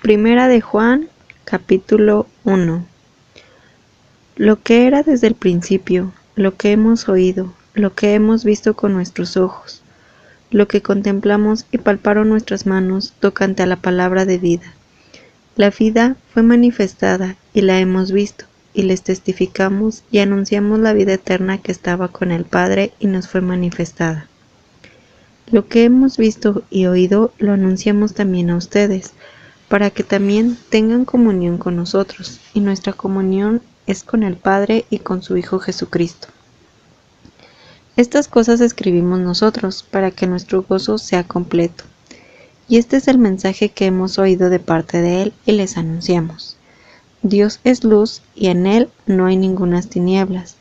Primera de Juan, capítulo 1. Lo que era desde el principio, lo que hemos oído, lo que hemos visto con nuestros ojos, lo que contemplamos y palparon nuestras manos tocante a la palabra de vida. La vida fue manifestada y la hemos visto, y les testificamos y anunciamos la vida eterna que estaba con el Padre y nos fue manifestada. Lo que hemos visto y oído lo anunciamos también a ustedes, para que también tengan comunión con nosotros, y nuestra comunión es con el Padre y con su Hijo Jesucristo. Estas cosas escribimos nosotros, para que nuestro gozo sea completo. Y este es el mensaje que hemos oído de parte de Él y les anunciamos. Dios es luz y en Él no hay ningunas tinieblas.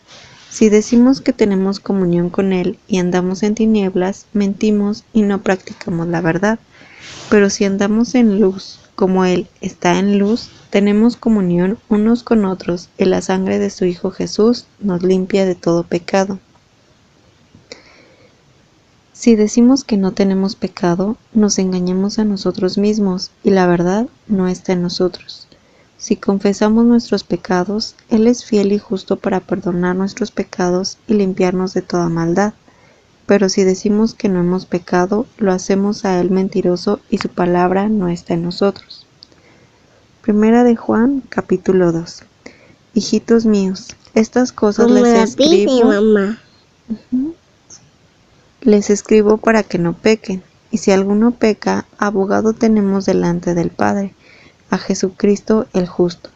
Si decimos que tenemos comunión con Él y andamos en tinieblas, mentimos y no practicamos la verdad. Pero si andamos en luz, como Él está en luz, tenemos comunión unos con otros y la sangre de su Hijo Jesús nos limpia de todo pecado. Si decimos que no tenemos pecado, nos engañamos a nosotros mismos y la verdad no está en nosotros. Si confesamos nuestros pecados, Él es fiel y justo para perdonar nuestros pecados y limpiarnos de toda maldad. Pero si decimos que no hemos pecado, lo hacemos a Él mentiroso y su palabra no está en nosotros. Primera de Juan, capítulo 2. Hijitos míos, estas cosas les escribo para que no pequen, y si alguno peca, abogado tenemos delante del Padre, a Jesucristo el justo.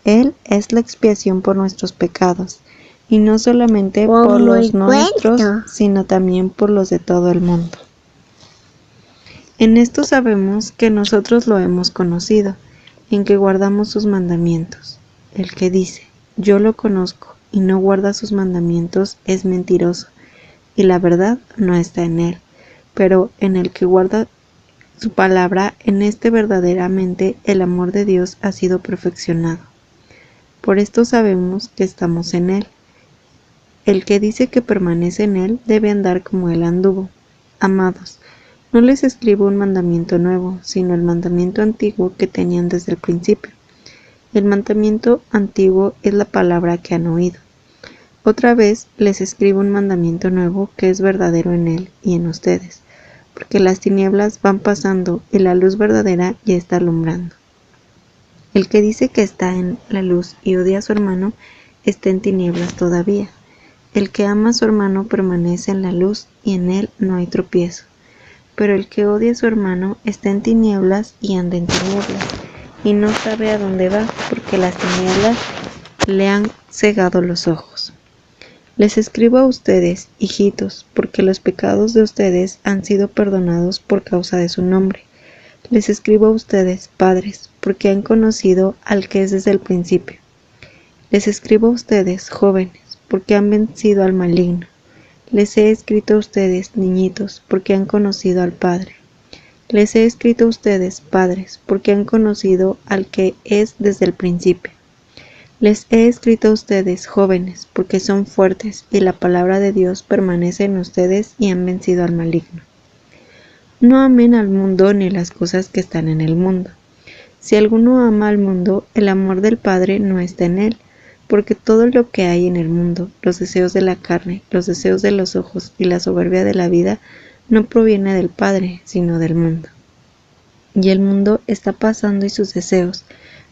Él es la expiación por nuestros pecados, y no solamente por los nuestros, sino también por los de todo el mundo. En esto sabemos que nosotros lo hemos conocido, en que guardamos sus mandamientos. El que dice, yo lo conozco, y no guarda sus mandamientos, es mentiroso, y la verdad no está en él. Pero en el que guarda su palabra, en este verdaderamente el amor de Dios ha sido perfeccionado. Por esto sabemos que estamos en Él. El que dice que permanece en Él debe andar como Él anduvo. Amados, no les escribo un mandamiento nuevo, sino el mandamiento antiguo que tenían desde el principio. El mandamiento antiguo es la palabra que han oído. Otra vez les escribo un mandamiento nuevo que es verdadero en Él y en ustedes, porque las tinieblas van pasando y la luz verdadera ya está alumbrando. El que dice que está en la luz y odia a su hermano, está en tinieblas todavía. El que ama a su hermano permanece en la luz y en él no hay tropiezo. Pero el que odia a su hermano está en tinieblas y anda en tinieblas, y no sabe a dónde va, porque las tinieblas le han cegado los ojos. Les escribo a ustedes, hijitos, porque los pecados de ustedes han sido perdonados por causa de su nombre. Les escribo a ustedes, padres, porque han conocido al que es desde el principio. Les escribo a ustedes, jóvenes, porque han vencido al maligno. Les he escrito a ustedes, niñitos, porque han conocido al Padre. Les he escrito a ustedes, padres, porque han conocido al que es desde el principio. Les he escrito a ustedes, jóvenes, porque son fuertes y la palabra de Dios permanece en ustedes y han vencido al maligno. No amen al mundo ni las cosas que están en el mundo. Si alguno ama al mundo, el amor del Padre no está en él, porque todo lo que hay en el mundo, los deseos de la carne, los deseos de los ojos y la soberbia de la vida, no proviene del Padre, sino del mundo. Y el mundo está pasando y sus deseos,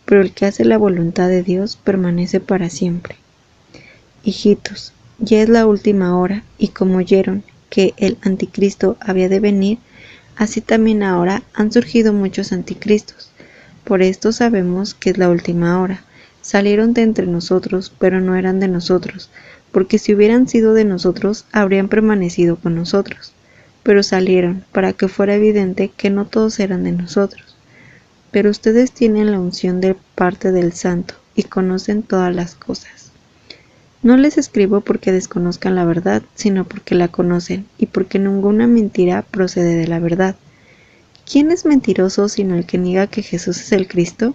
pero el que hace la voluntad de Dios permanece para siempre. Hijitos, ya es la última hora, y como oyeron que el anticristo había de venir, así también ahora han surgido muchos anticristos. Por esto sabemos que es la última hora. Salieron de entre nosotros, pero no eran de nosotros, porque si hubieran sido de nosotros, habrían permanecido con nosotros. Pero salieron, para que fuera evidente que no todos eran de nosotros. Pero ustedes tienen la unción de parte del Santo, y conocen todas las cosas. No les escribo porque desconozcan la verdad, sino porque la conocen, y porque ninguna mentira procede de la verdad. ¿Quién es mentiroso sino el que niega que Jesús es el Cristo?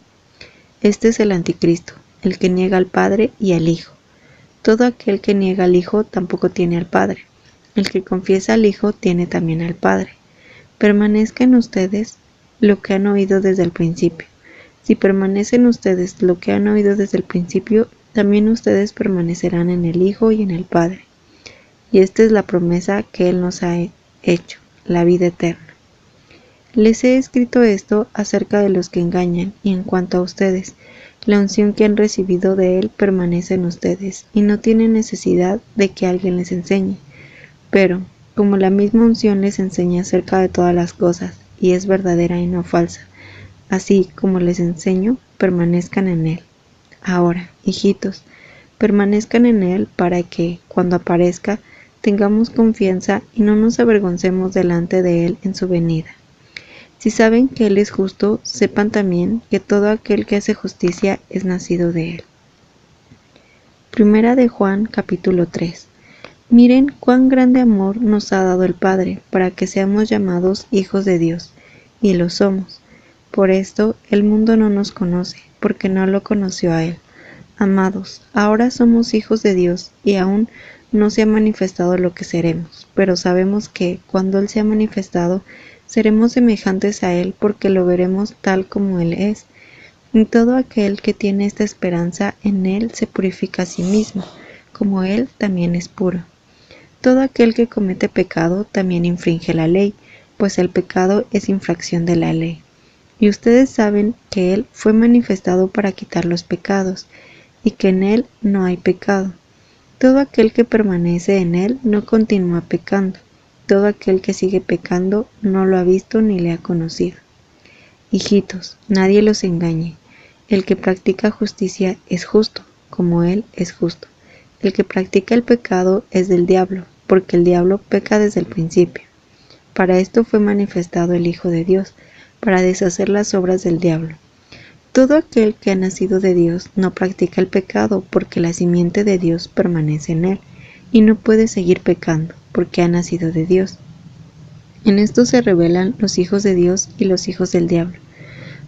Este es el anticristo, el que niega al Padre y al Hijo. Todo aquel que niega al Hijo tampoco tiene al Padre. El que confiesa al Hijo tiene también al Padre. Permanezca en ustedes lo que han oído desde el principio. Si permanecen ustedes lo que han oído desde el principio, también ustedes permanecerán en el Hijo y en el Padre. Y esta es la promesa que Él nos ha hecho, la vida eterna. Les he escrito esto acerca de los que engañan, y en cuanto a ustedes, la unción que han recibido de Él permanece en ustedes, y no tienen necesidad de que alguien les enseñe. Pero, como la misma unción les enseña acerca de todas las cosas, y es verdadera y no falsa, así como les enseño, permanezcan en Él. Ahora, hijitos, permanezcan en Él para que, cuando aparezca, tengamos confianza y no nos avergoncemos delante de Él en su venida. Si saben que Él es justo, sepan también que todo aquel que hace justicia es nacido de Él. Primera de Juan, capítulo 3. Miren cuán grande amor nos ha dado el Padre para que seamos llamados hijos de Dios, y lo somos. Por esto el mundo no nos conoce, porque no lo conoció a Él. Amados, ahora somos hijos de Dios, y aún no se ha manifestado lo que seremos, pero sabemos que, cuando Él sea manifestado, seremos semejantes a Él porque lo veremos tal como Él es. Y todo aquel que tiene esta esperanza en Él se purifica a sí mismo, como Él también es puro. Todo aquel que comete pecado también infringe la ley, pues el pecado es infracción de la ley. Y ustedes saben que Él fue manifestado para quitar los pecados, y que en Él no hay pecado. Todo aquel que permanece en Él no continúa pecando. Todo aquel que sigue pecando no lo ha visto ni le ha conocido. Hijitos, nadie los engañe. El que practica justicia es justo, como Él es justo. El que practica el pecado es del diablo, porque el diablo peca desde el principio. Para esto fue manifestado el Hijo de Dios, para deshacer las obras del diablo. Todo aquel que ha nacido de Dios no practica el pecado, porque la simiente de Dios permanece en él, y no puede seguir pecando, porque ha nacido de Dios. En esto se revelan los hijos de Dios y los hijos del diablo.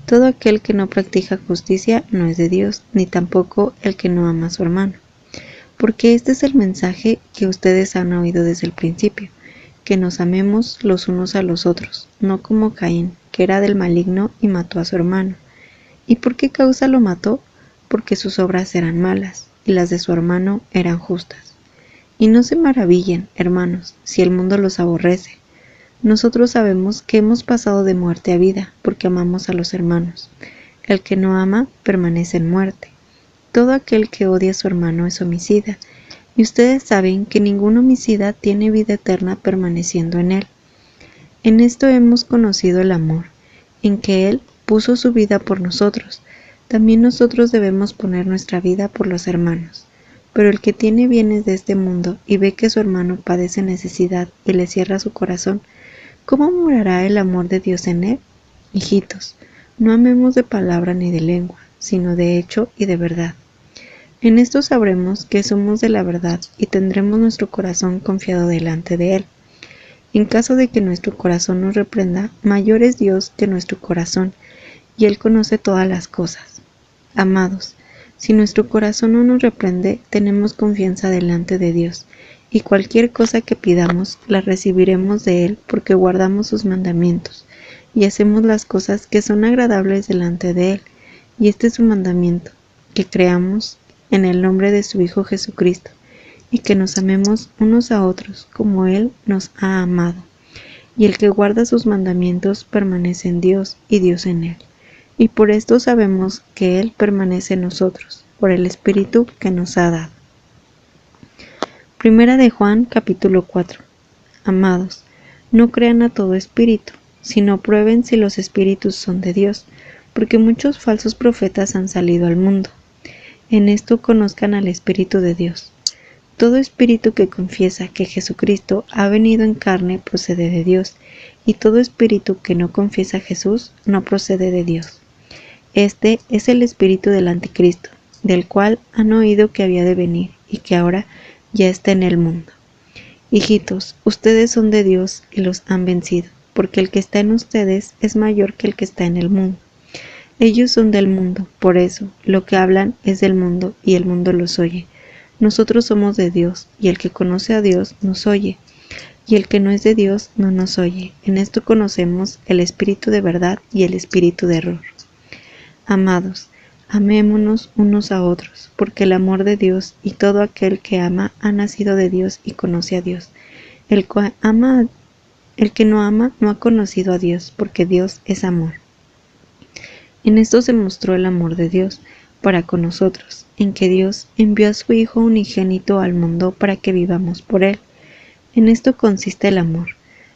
Todo aquel que no practica justicia no es de Dios, ni tampoco el que no ama a su hermano. Porque este es el mensaje que ustedes han oído desde el principio, que nos amemos los unos a los otros, no como Caín, que era del maligno y mató a su hermano. ¿Y por qué causa lo mató? Porque sus obras eran malas, y las de su hermano eran justas. Y no se maravillen, hermanos, si el mundo los aborrece. Nosotros sabemos que hemos pasado de muerte a vida, porque amamos a los hermanos. El que no ama permanece en muerte. Todo aquel que odia a su hermano es homicida, y ustedes saben que ningún homicida tiene vida eterna permaneciendo en él. En esto hemos conocido el amor, en que Él puso su vida por nosotros. También nosotros debemos poner nuestra vida por los hermanos. Pero el que tiene bienes de este mundo y ve que su hermano padece necesidad y le cierra su corazón, ¿cómo morará el amor de Dios en él? Hijitos, no amemos de palabra ni de lengua, sino de hecho y de verdad. En esto sabremos que somos de la verdad y tendremos nuestro corazón confiado delante de Él. En caso de que nuestro corazón nos reprenda, mayor es Dios que nuestro corazón, y Él conoce todas las cosas. Amados, si nuestro corazón no nos reprende, tenemos confianza delante de Dios, y cualquier cosa que pidamos, la recibiremos de Él porque guardamos sus mandamientos, y hacemos las cosas que son agradables delante de Él. Y este es su mandamiento, que creamos en el nombre de su Hijo Jesucristo, y que nos amemos unos a otros como Él nos ha amado. Y el que guarda sus mandamientos permanece en Dios y Dios en él. Y por esto sabemos que Él permanece en nosotros, por el Espíritu que nos ha dado. Primera de Juan, capítulo 4. Amados, no crean a todo espíritu, sino prueben si los espíritus son de Dios, porque muchos falsos profetas han salido al mundo. En esto conozcan al Espíritu de Dios. Todo espíritu que confiesa que Jesucristo ha venido en carne procede de Dios, y todo espíritu que no confiesa a Jesús no procede de Dios. Este es el espíritu del anticristo, del cual han oído que había de venir, y que ahora ya está en el mundo. Hijitos, ustedes son de Dios y los han vencido, porque el que está en ustedes es mayor que el que está en el mundo. Ellos son del mundo, por eso, lo que hablan es del mundo, y el mundo los oye. Nosotros somos de Dios, y el que conoce a Dios nos oye, y el que no es de Dios no nos oye. En esto conocemos el espíritu de verdad y el espíritu de error. Amados, amémonos unos a otros, porque el amor de Dios y todo aquel que ama ha nacido de Dios y conoce a Dios. El que no ama no ha conocido a Dios, porque Dios es amor. En esto se mostró el amor de Dios para con nosotros, en que Dios envió a su Hijo unigénito al mundo para que vivamos por Él. En esto consiste el amor,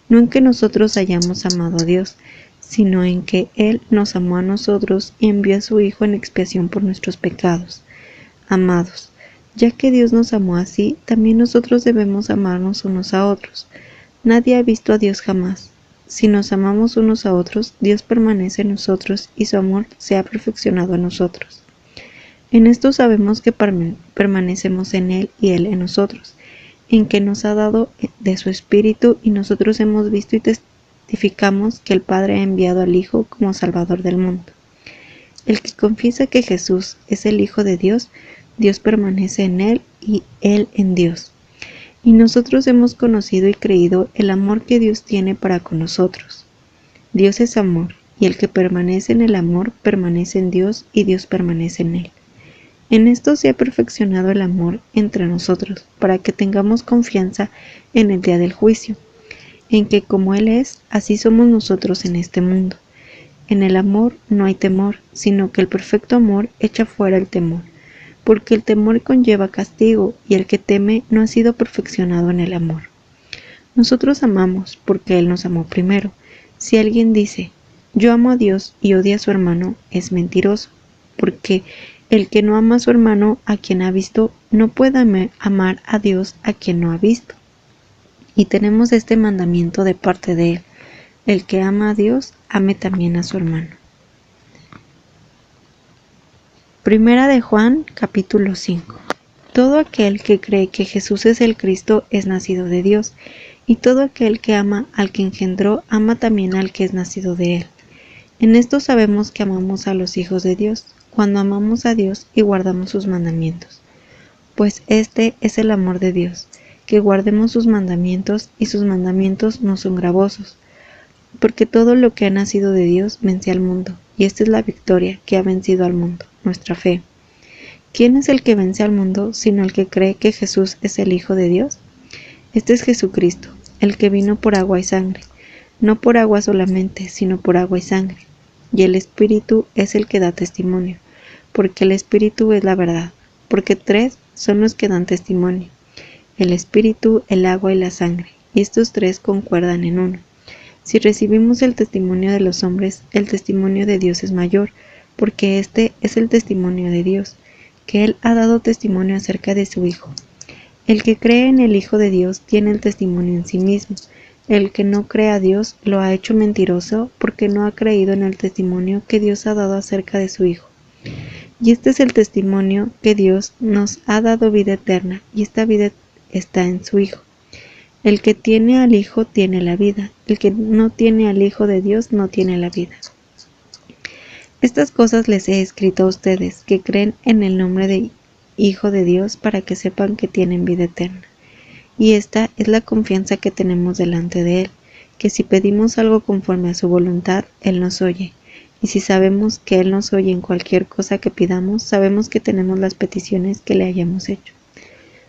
no en que nosotros hayamos amado a Dios, sino en que Él nos amó a nosotros y envió a su Hijo en expiación por nuestros pecados. Amados, ya que Dios nos amó así, también nosotros debemos amarnos unos a otros. Nadie ha visto a Dios jamás. Si nos amamos unos a otros, Dios permanece en nosotros y su amor se ha perfeccionado en nosotros. En esto sabemos que permanecemos en Él y Él en nosotros, en que nos ha dado de su Espíritu, y nosotros hemos visto y testificamos que el Padre ha enviado al Hijo como Salvador del mundo. El que confiesa que Jesús es el Hijo de Dios, Dios permanece en Él y Él en Dios. Y nosotros hemos conocido y creído el amor que Dios tiene para con nosotros. Dios es amor, y el que permanece en el amor permanece en Dios y Dios permanece en él. En esto se ha perfeccionado el amor entre nosotros, para que tengamos confianza en el día del juicio, en que como Él es, así somos nosotros en este mundo. En el amor no hay temor, sino que el perfecto amor echa fuera el temor, porque el temor conlleva castigo, y el que teme no ha sido perfeccionado en el amor. Nosotros amamos porque Él nos amó primero. Si alguien dice, yo amo a Dios y odia a su hermano, es mentiroso, porque el que no ama a su hermano a quien ha visto, no puede amar a Dios a quien no ha visto. Y tenemos este mandamiento de parte de Él: el que ama a Dios, ame también a su hermano. Primera de Juan, capítulo 5. Todo aquel que cree que Jesús es el Cristo es nacido de Dios, y todo aquel que ama al que engendró, ama también al que es nacido de Él. En esto sabemos que amamos a los hijos de Dios, cuando amamos a Dios y guardamos sus mandamientos. Pues este es el amor de Dios, que guardemos sus mandamientos, y sus mandamientos no son gravosos. Porque todo lo que ha nacido de Dios vence al mundo, y esta es la victoria que ha vencido al mundo, nuestra fe. ¿Quién es el que vence al mundo, sino el que cree que Jesús es el Hijo de Dios? Este es Jesucristo, el que vino por agua y sangre, no por agua solamente, sino por agua y sangre. Y el Espíritu es el que da testimonio, porque el Espíritu es la verdad, porque tres son los que dan testimonio: el Espíritu, el agua y la sangre, y estos tres concuerdan en uno. Si recibimos el testimonio de los hombres, el testimonio de Dios es mayor, porque este es el testimonio de Dios, que Él ha dado testimonio acerca de su Hijo. El que cree en el Hijo de Dios tiene el testimonio en sí mismo. El que no cree a Dios lo ha hecho mentiroso, porque no ha creído en el testimonio que Dios ha dado acerca de su Hijo. Y este es el testimonio, que Dios nos ha dado vida eterna, y esta vida está en su Hijo. El que tiene al Hijo tiene la vida, el que no tiene al Hijo de Dios no tiene la vida. Estas cosas les he escrito a ustedes, que creen en el nombre de Hijo de Dios, para que sepan que tienen vida eterna. Y esta es la confianza que tenemos delante de Él, que si pedimos algo conforme a su voluntad, Él nos oye. Y si sabemos que Él nos oye en cualquier cosa que pidamos, sabemos que tenemos las peticiones que le hayamos hecho.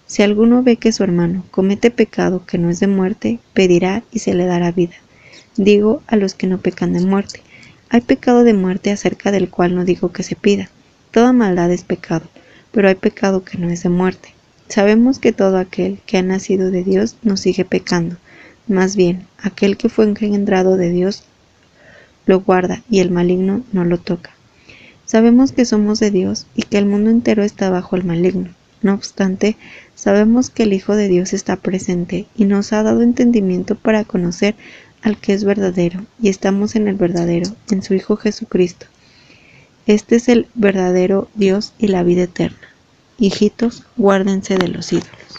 Si alguno ve que su hermano comete pecado que no es de muerte, pedirá y se le dará vida. Digo a los que no pecan de muerte. Hay pecado de muerte acerca del cual no digo que se pida. Toda maldad es pecado, pero hay pecado que no es de muerte. Sabemos que todo aquel que ha nacido de Dios no sigue pecando. Más bien, aquel que fue engendrado de Dios lo guarda, y el maligno no lo toca. Sabemos que somos de Dios y que el mundo entero está bajo el maligno. No obstante, sabemos que el Hijo de Dios está presente y nos ha dado entendimiento para conocer al que es verdadero, y estamos en el verdadero, en su Hijo Jesucristo. Este es el verdadero Dios y la vida eterna. Hijitos, guárdense de los ídolos.